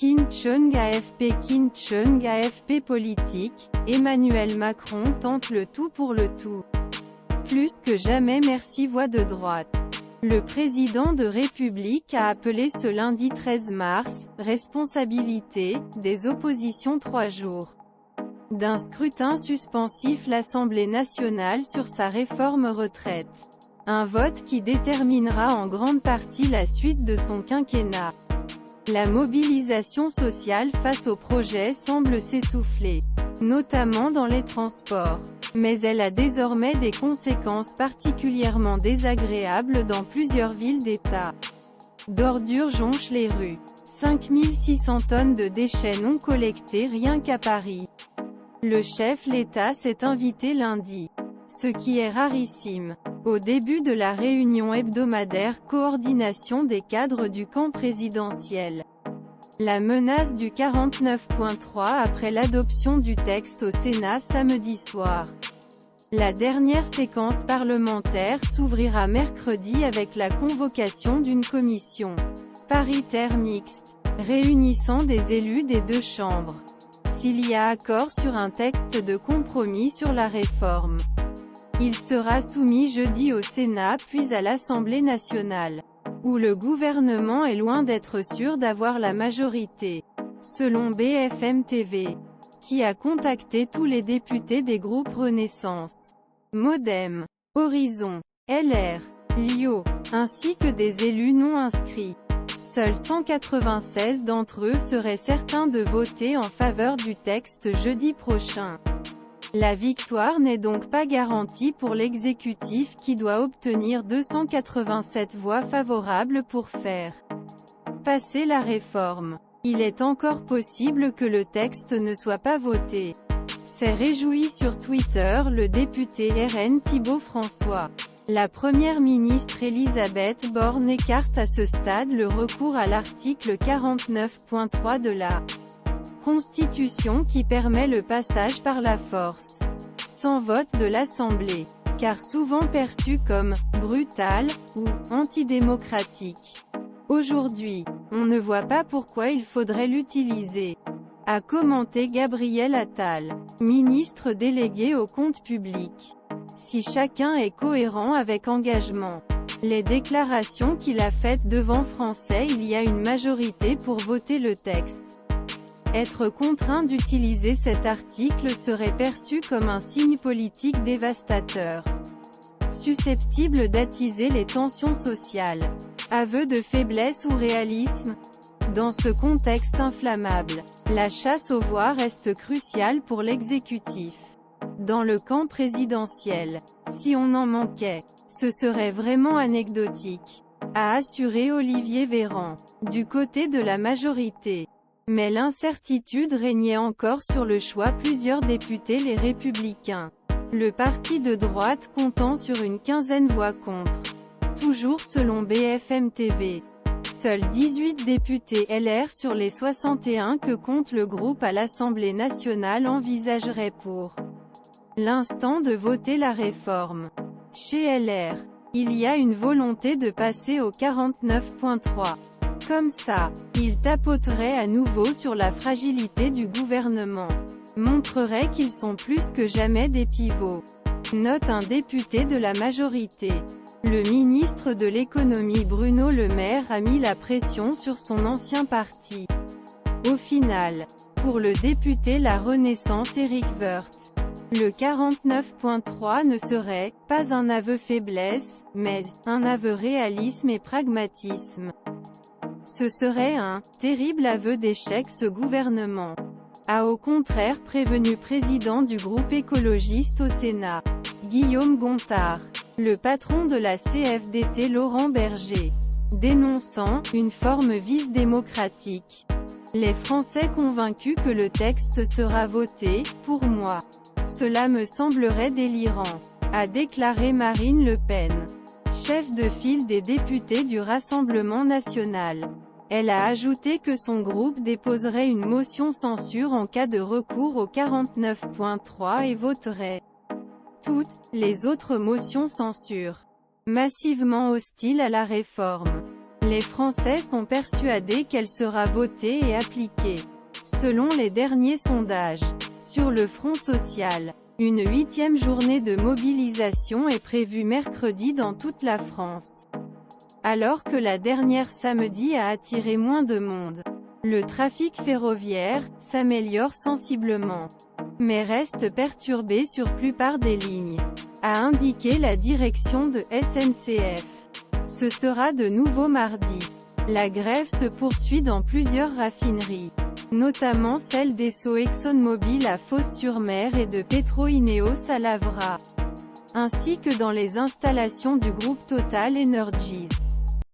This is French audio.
Kim Chung AFP politique, Emmanuel Macron tente le tout pour le tout. Plus que jamais merci voix de droite. Le président de République a appelé ce lundi 13 mars, responsabilité, des oppositions 3 jours d'un scrutin suspensif l'Assemblée nationale sur sa réforme retraite. Un vote qui déterminera en grande partie la suite de son quinquennat. La mobilisation sociale face au projet semble s'essouffler, notamment dans les transports. Mais elle a désormais des conséquences particulièrement désagréables dans plusieurs villes d'État. D'ordures jonchent les rues. 5600 tonnes de déchets non collectés rien qu'à Paris. Le chef l'État s'est invité lundi, ce qui est rarissime, au début de la réunion hebdomadaire coordination des cadres du camp présidentiel. La menace du 49.3 après l'adoption du texte au Sénat samedi soir. La dernière séquence parlementaire s'ouvrira mercredi avec la convocation d'une commission paritaire mixte, réunissant des élus des deux chambres. S'il y a accord sur un texte de compromis sur la réforme, il sera soumis jeudi au Sénat puis à l'Assemblée nationale, où le gouvernement est loin d'être sûr d'avoir la majorité, selon BFM TV, qui a contacté tous les députés des groupes Renaissance, Modem, Horizon, LR, LIO, ainsi que des élus non inscrits. Seuls 196 d'entre eux seraient certains de voter en faveur du texte jeudi prochain. La victoire n'est donc pas garantie pour l'exécutif qui doit obtenir 287 voix favorables pour faire passer la réforme. Il est encore possible que le texte ne soit pas voté. S'est réjoui sur Twitter le député RN Thibault François. La première ministre Elisabeth Borne écarte à ce stade le recours à l'article 49.3 de la Constitution qui permet le passage par la force, sans vote de l'Assemblée, car souvent perçu comme « brutal » ou « antidémocratique ». Aujourd'hui, on ne voit pas pourquoi il faudrait l'utiliser, a commenté Gabriel Attal, ministre délégué au compte public. Si chacun est cohérent avec engagement, les déclarations qu'il a faites devant Français, il y a une majorité pour voter le texte. Être contraint d'utiliser cet article serait perçu comme un signe politique dévastateur, susceptible d'attiser les tensions sociales. Aveu de faiblesse ou réalisme? Dans ce contexte inflammable, la chasse aux voix reste cruciale pour l'exécutif. Dans le camp présidentiel, si on en manquait, ce serait vraiment anecdotique, a assuré Olivier Véran, du côté de la majorité. Mais l'incertitude régnait encore sur le choix plusieurs députés les Républicains. Le parti de droite comptant sur une quinzaine voix contre. Toujours selon BFM TV. Seuls 18 députés LR sur les 61 que compte le groupe à l'Assemblée nationale envisageraient pour l'instant de voter la réforme. Chez LR, il y a une volonté de passer au 49.3. Comme ça, ils tapoteraient à nouveau sur la fragilité du gouvernement, montreraient qu'ils sont plus que jamais des pivots. Note un député de la majorité. Le ministre de l'économie Bruno Le Maire a mis la pression sur son ancien parti. Au final, pour le député La Renaissance Éric Woerth, le 49.3 ne serait pas un aveu faiblesse, mais un aveu réalisme et pragmatisme. Ce serait un terrible aveu d'échec ce gouvernement, a au contraire prévenu président du groupe écologiste au Sénat, Guillaume Gontard, le patron de la CFDT Laurent Berger, dénonçant une forme vice démocratique. Les Français convaincus que le texte sera voté, pour moi, cela me semblerait délirant, a déclaré Marine Le Pen, chef de file des députés du Rassemblement national. Elle a ajouté que son groupe déposerait une motion censure en cas de recours au 49.3 et voterait toutes les autres motions censure, massivement hostiles à la réforme. Les Français sont persuadés qu'elle sera votée et appliquée. Selon les derniers sondages. Sur le front social, une 8e journée de mobilisation est prévue mercredi dans toute la France. Alors que la dernière samedi a attiré moins de monde. Le trafic ferroviaire s'améliore sensiblement, mais reste perturbé sur plupart des lignes, a indiqué la direction de SNCF. Ce sera de nouveau mardi. La grève se poursuit dans plusieurs raffineries, notamment celle d'Esso ExxonMobil à Fos-sur-Mer et de Petro-Ineos à Lavra, ainsi que dans les installations du groupe Total Energies.